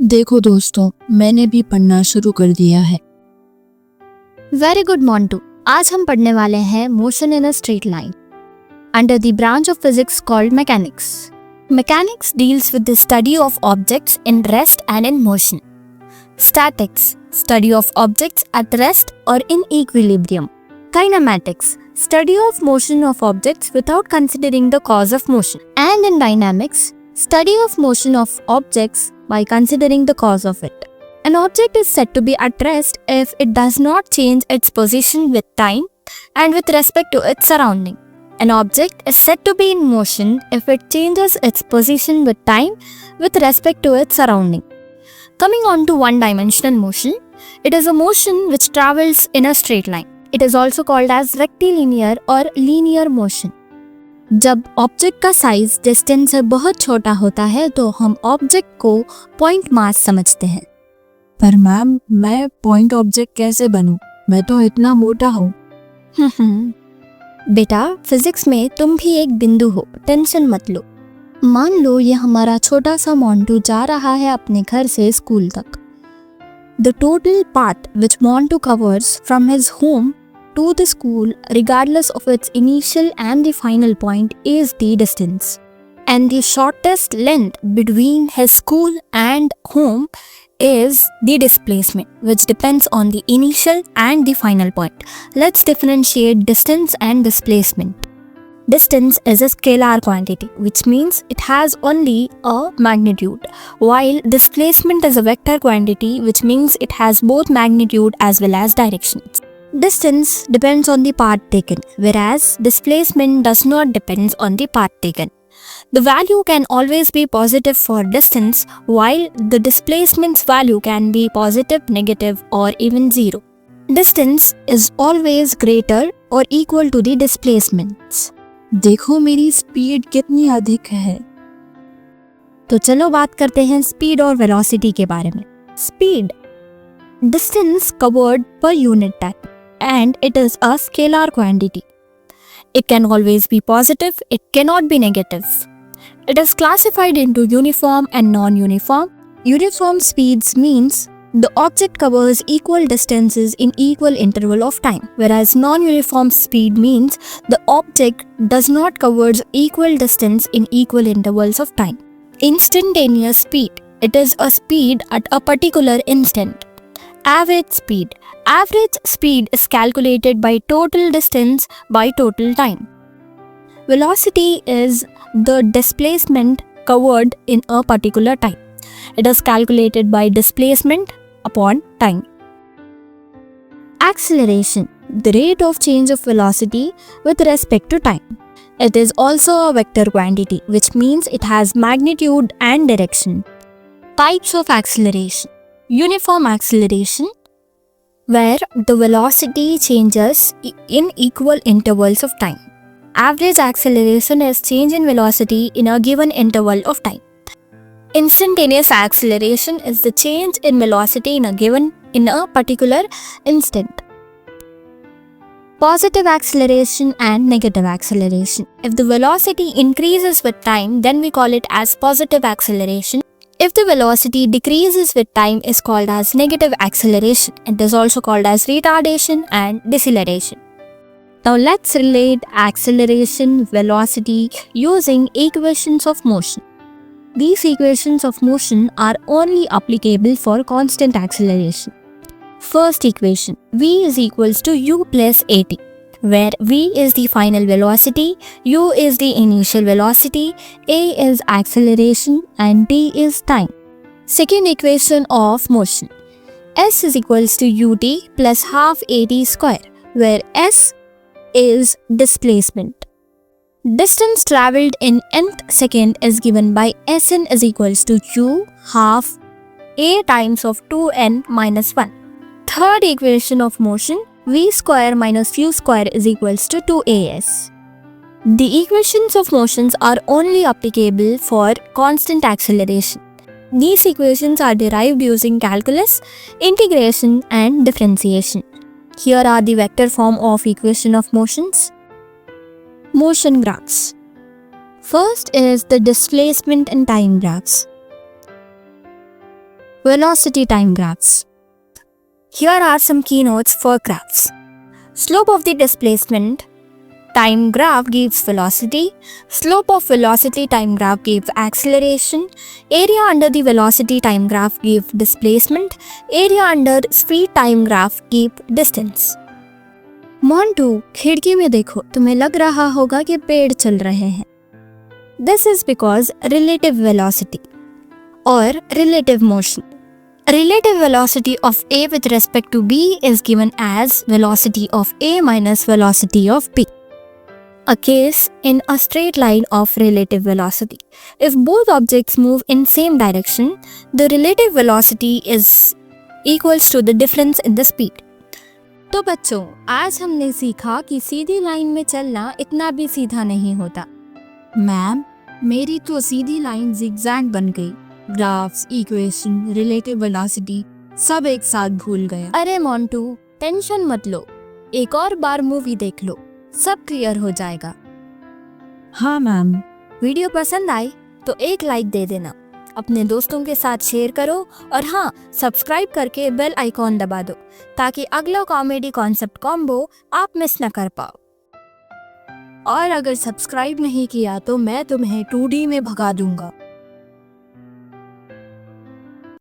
देखो दोस्तों, मैंने भी पढ़ना शुरू कर दिया है। Very good Montu. आज हम पढ़ने वाले हैं motion in a straight line under the branch of physics called mechanics. Mechanics deals with the study of objects in rest and in motion. Statics study of objects at rest और in equilibrium. Kinematics study of motion of objects without considering the cause of motion. And in dynamics, study of motion of objects by considering the cause of it. An object is said to be at rest if it does not change its position with time and with respect to its surrounding. An object is said to be in motion if it changes its position with time with respect to its surrounding. Coming on to one-dimensional motion, it is a motion which travels in a straight line. It is also called as rectilinear और linear motion. जब object का size distance से बहुत छोटा होता है तो हम ऑब्जेक्ट को पॉइंट मास समझते हैं। पर मैम, मैं पॉइंट ऑब्जेक्ट कैसे बनूं? मैं तो इतना मोटा हूँ। बेटा, फिजिक्स में तुम भी एक बिंदु हो, टेंशन मत लो। मान लो ये हमारा छोटा सा मोंटू जा रहा है अपने घर से स्कूल तक। The total path which Montu covers from his home to the school, regardless of its initial and the final point, is the distance. And the shortest length between his school and home is the displacement, which depends on the initial and the final point. Let's differentiate distance and displacement. Distance is a scalar quantity, which means it has only a magnitude, while displacement is a vector quantity, which means it has both magnitude as well as directions. Distance depends on the path taken, whereas displacement does not depend on the path taken. The value can always be positive for distance, while the displacement's value can be positive, negative, or even zero. Distance is always greater or equal to the displacements. देखो मेरी speed कितनी अधिक है। तो चलो बात करते हैं स्पीड और वेलोसिटी के बारे में। Speed, distance covered per unit time, and it is a scalar quantity. It can always be positive, it cannot be negative. It is classified into uniform and non-uniform. Uniform speeds means the object covers equal distances in equal interval of time, whereas non-uniform speed means the object does not cover equal distance in equal intervals of time. Instantaneous speed, it is a speed at a particular instant. Average speed, average speed is calculated by total distance by total time. Velocity is the displacement covered in a particular time. It is calculated by displacement upon time. Acceleration, the rate of change of velocity with respect to time. It is also a vector quantity, which means it has magnitude and direction. Types of acceleration. Uniform acceleration, where the velocity changes in equal intervals of time. Average acceleration is change in velocity in a given interval of time. Instantaneous acceleration is the change in velocity in a particular instant. Positive acceleration and negative acceleration. If the velocity increases with time, then we call it as positive acceleration. If the velocity decreases with time, is called as negative acceleration. It is also called as retardation and deceleration. Now let's relate acceleration, velocity using equations of motion. These equations of motion are only applicable for constant acceleration. First equation, v is equals to u plus at, where v is the final velocity, u is the initial velocity, a is acceleration, and t is time. Second equation of motion, s is equals to ut plus half at square, where s is displacement. Distance traveled in nth second is given by Sn is equals to u half a times of 2n minus 1. Third equation of motion, v square minus u square is equals to 2as. The equations of motions are only applicable for constant acceleration. These equations are derived using calculus, integration and differentiation. Here are the vector form of equation of motions. Motion graphs. First is the displacement and time graphs. velocity time graphs. Here are some keynotes for graphs. Slope of the displacement time graph gives velocity. Slope of velocity time graph gives acceleration. Area under the velocity time graph gives displacement. Area under speed time graph gives distance. Montu, खिड़की में देखो, तुम्हें लग रहा होगा कि पेड़ चल रहे हैं. This is because relative velocity or relative motion. Relative velocity of A with respect to B is given as velocity of A minus velocity of B. A case in a straight line of relative velocity. If both objects move in same direction, the relative velocity is equals to the difference in the speed. तो बच्चों, आज हमने सीखा कि सीधी line में चलना इतना भी सीधा नहीं होता. मैम, मेरी तो सीधी लाइन zigzag बन गई. ग्राफ्स, इक्वेशन, रिलेटिव वेलोसिटी सब एक साथ भूल गया. अरे मोंटू, टेंशन मत लो, एक और बार मूवी देख लो, सब क्लियर हो जाएगा. हाँ मैम. वीडियो पसंद आई तो एक लाइक दे देना, अपने दोस्तों के साथ शेयर करो और हाँ, सब्सक्राइब करके बेल आइकॉन दबा दो ताकि अगला कॉमेडी कॉन्सेप्ट कॉम्बो आप मिस न कर पाओ. और अगर सब्सक्राइब नहीं किया तो मैं तुम्हें 2D में भगा दूंगा.